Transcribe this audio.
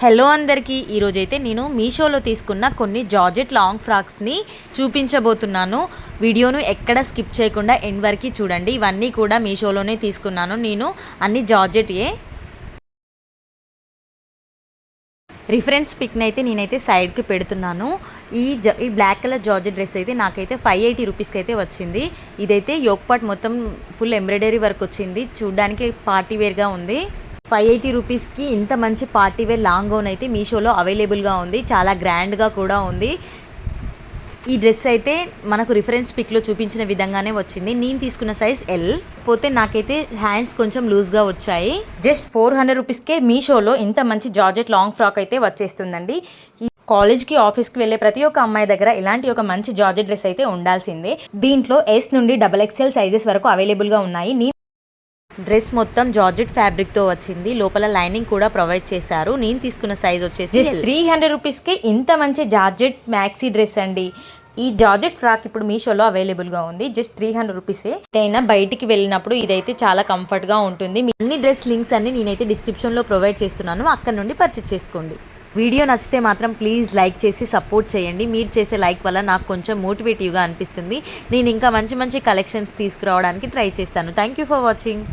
Hello అందరికీ, ఈరోజైతే నేను మీషోలో తీసుకున్న కొన్ని జార్జెట్ లాంగ్ ఫ్రాక్స్ని చూపించబోతున్నాను. వీడియోను ఎక్కడ స్కిప్ చేయకుండా ఎండ్ వరకు చూడండి. ఇవన్నీ కూడా మీషోలోనే తీసుకున్నాను. నేను అన్ని జార్జెట్యే. రిఫరెన్స్ పిక్ని అయితే నేనైతే సైడ్కి పెడుతున్నాను. ఈ బ్లాక్ కలర్ జార్జెట్ డ్రెస్ అయితే నాకైతే 580 రూపీస్కి అయితే వచ్చింది. ఇదైతే యోక్ పార్ట్ మొత్తం ఫుల్ ఎంబ్రాయిడరీ వర్క్ వచ్చింది. చూడడానికి పార్టీ వేర్గా ఉంది. 580 రూపీస్కి ఇంత మంచి పార్టీ వేర్ లాంగ్ గౌన్ అయితే మీషోలో అవైలబుల్గా ఉంది. చాలా గ్రాండ్గా కూడా ఉంది. ఈ డ్రెస్ అయితే మనకు రిఫరెన్స్ పిక్లో చూపించిన విధంగానే వచ్చింది. నేను తీసుకున్న సైజ్ ఎల్. పోతే నాకైతే హ్యాండ్స్ కొంచెం లూజ్గా వచ్చాయి. జస్ట్ 400 రూపీస్కే మీషోలో ఇంత మంచి జార్జెట్ లాంగ్ ఫ్రాక్ అయితే వచ్చేస్తుందండి. ఈ కాలేజ్కి ఆఫీస్కి వెళ్ళే ప్రతి ఒక్క అమ్మాయి దగ్గర ఇలాంటి ఒక మంచి జార్జెట్ డ్రెస్ అయితే ఉండాల్సిందే. దీంట్లో ఎస్ నుండి XXL సైజెస్ వరకు అవైలబుల్గా ఉన్నాయి. డ్రెస్ మొత్తం జార్జెట్ ఫ్యాబ్రిక్తో వచ్చింది. లోపల లైనింగ్ కూడా ప్రొవైడ్ చేశారు. నేను తీసుకున్న సైజ్ వచ్చేసి 300 రూపీస్కే ఇంత మంచి జార్జెట్ మ్యాక్సీ డ్రెస్ అండి. ఈ జార్జెట్ ఫ్రాక్ ఇప్పుడు మీషోలో అవైలబుల్గా ఉంది. జస్ట్ 300 రూపీసే. అయినా బయటికి వెళ్ళినప్పుడు ఇదైతే చాలా కంఫర్ట్గా ఉంటుంది. అన్ని డ్రెస్ లింక్స్ అన్ని నేనైతే డిస్క్రిప్షన్లో ప్రొవైడ్ చేస్తున్నాను. అక్కడ నుండి పర్చేస్ చేసుకోండి. వీడియో నచ్చితే మాత్రం ప్లీజ్ లైక్ చేసి సపోర్ట్ చేయండి. మీరు చేసే లైక్ వల్ల నాకు కొంచెం మోటివేటివ్గా అనిపిస్తుంది. నేను ఇంకా మంచి మంచి కలెక్షన్స్ తీసుకురావడానికి ట్రై చేస్తాను. Thank you for watching.